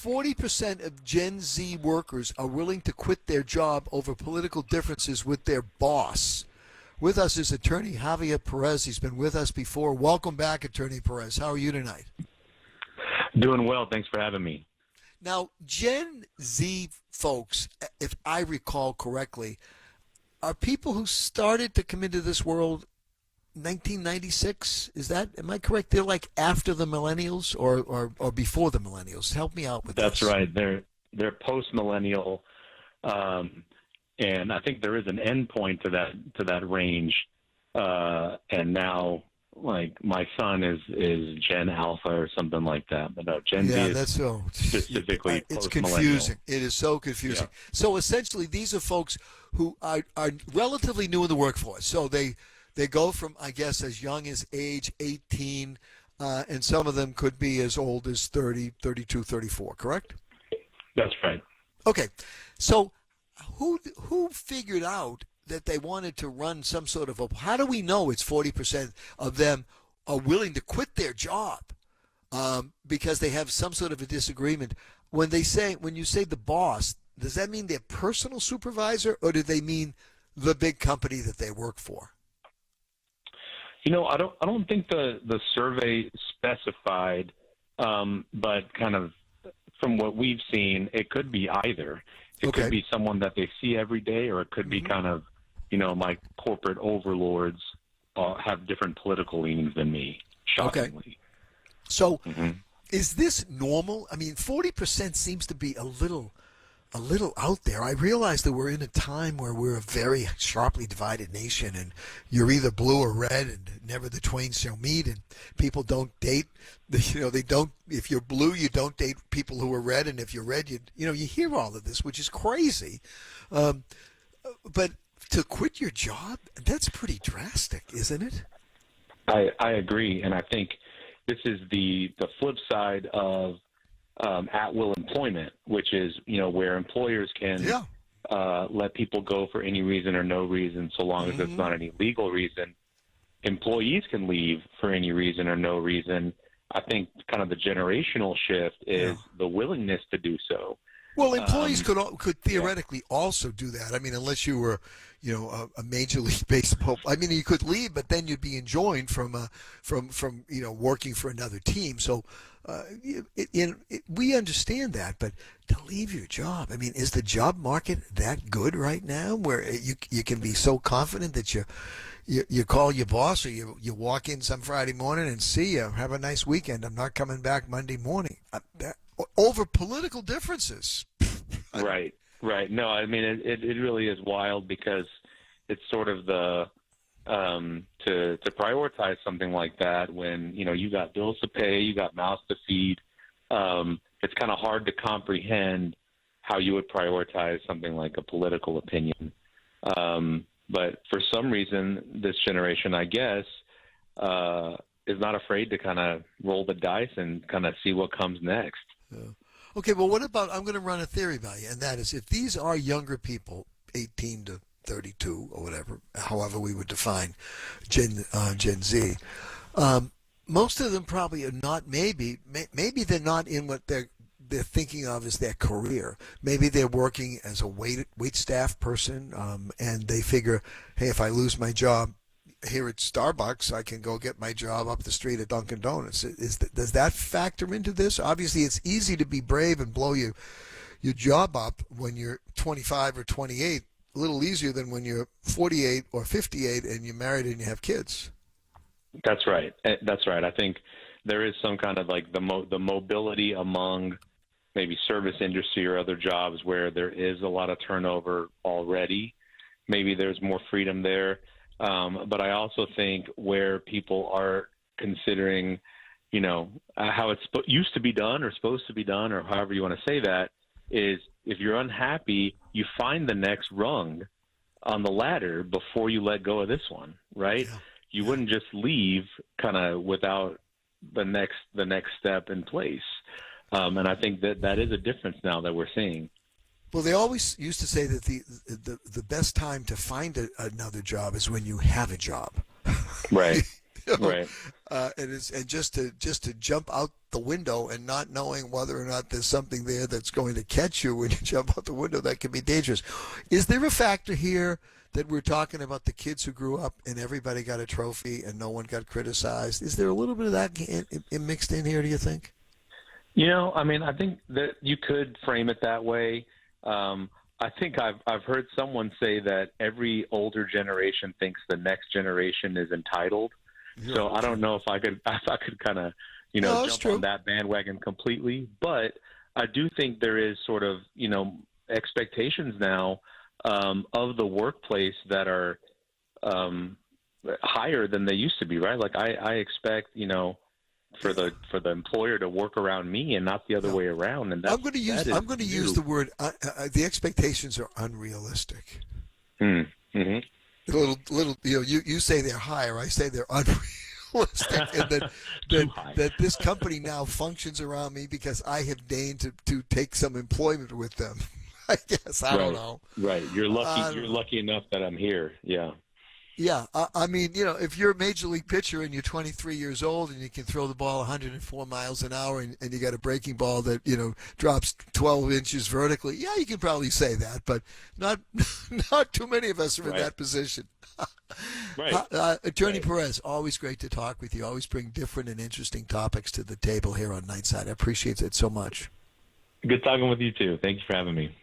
40% of Gen Z workers are willing to quit their job over political differences with their boss. With us is attorney Javier Pérez. He's been with us before. Welcome back, Attorney Pérez. How are you tonight? Doing well. Thanks for having me. Now, Gen Z folks, if I recall correctly, are people who started to come into this world 1996. Am I correct? They're like after the millennials or before the millennials. Help me out with That's this. right. They're post-millennial, and I think there is an end point to that range. And now, like, my son is Gen Alpha or something like that. But no, Gen Z is that's so specifically it's post-millennial. confusing. It is so confusing. Yeah. So essentially, these are folks who are relatively new in the workforce. So they go from, I guess, as young as age 18, and some of them could be as old as 30, 32, 34, correct? That's right. Okay. So who figured out that they wanted to run some sort of how do we know it's 40% of them are willing to quit their job because they have some sort of a disagreement? When you say the boss, does that mean their personal supervisor, or do they mean the big company that they work for? I don't think the survey specified, but kind of from what we've seen, it could be either. It could be someone that they see every day, or it could be kind of, my corporate overlords have different political leanings than me, shockingly. Okay. So is this normal? I mean, 40% seems to be a little out there. I realize that we're in a time where we're a very sharply divided nation, and you're either blue or red, and never the twain shall meet, and people don't date. If you're blue, you don't date people who are red, and if you're red, you hear all of this, which is crazy. But to quit your job, that's pretty drastic, isn't it? I agree, and I think this is the flip side of at-will employment, which is, where employers can let people go for any reason or no reason, so long as it's not any legal reason. Employees can leave for any reason or no reason. I think kind of the generational shift is the willingness to do so. Well, employees could theoretically also do that. I mean, unless you were, a Major League Baseball. I mean, you could leave, but then you'd be enjoined from working for another team. So, we understand that, but to leave your job, I mean, is the job market that good right now, where you can be so confident that you call your boss, or you walk in some Friday morning and see you, have a nice weekend, I'm not coming back Monday morning, over political differences. Right. No, I mean, it really is wild, because it's sort of the to prioritize something like that when, you got bills to pay, you got mouths to feed. It's kind of hard to comprehend how you would prioritize something like a political opinion. But for some reason, this generation, I guess, is not afraid to kind of roll the dice and kind of see what comes next. Yeah. Okay, well, what about, I'm going to run a theory by you, and that is, if these are younger people, 18 to 32 or whatever, however we would define Gen Z, most of them probably are not, maybe they're not in what they're thinking of as their career. Maybe they're working as a wait staff person, and they figure, hey, if I lose my job here at Starbucks, I can go get my job up the street at Dunkin' Donuts. Does that factor into this? Obviously, it's easy to be brave and blow your job up when you're 25 or 28. A little easier than when you're 48 or 58 and you're married and you have kids. That's right. I think there is some kind of like the mobility among maybe service industry or other jobs where there is a lot of turnover already. Maybe there's more freedom there. But I also think where people are considering, how it's used to be done or supposed to be done, or however you want to say that, is if you're unhappy, you find the next rung on the ladder before you let go of this one, right? Yeah. You wouldn't just leave kind of without the next step in place. And I think that is a difference now that we're seeing. Well, they always used to say that the best time to find another job is when you have a job. Right. Right. and just to jump out the window and not knowing whether or not there's something there that's going to catch you when you jump out the window, that can be dangerous. Is there a factor here that we're talking about the kids who grew up and everybody got a trophy and no one got criticized? Is there a little bit of that mixed in here, do you think? I mean, I think that you could frame it that way. I think I've heard someone say that every older generation thinks the next generation is entitled. So I don't know if I could kind of, jump on that bandwagon completely. But I do think there is sort of, expectations now of the workplace that are higher than they used to be, right? Like I expect, for the employer to work around me and not the other way around. And I'm going to use the word. The expectations are unrealistic. Mm-hmm. Little, you say they're higher. I say they're unrealistic, and that this company now functions around me because I have deigned to take some employment with them. I guess I don't know. Right, you're lucky. You're lucky enough that I'm here. Yeah. Yeah, I mean, if you're a major league pitcher and you're 23 years old and you can throw the ball 104 miles an hour and you got a breaking ball that, drops 12 inches vertically, yeah, you can probably say that, but not too many of us are in that position. Right. Attorney Perez, always great to talk with you. Always bring different and interesting topics to the table here on Nightside. I appreciate it so much. Good talking with you, too. Thank you for having me.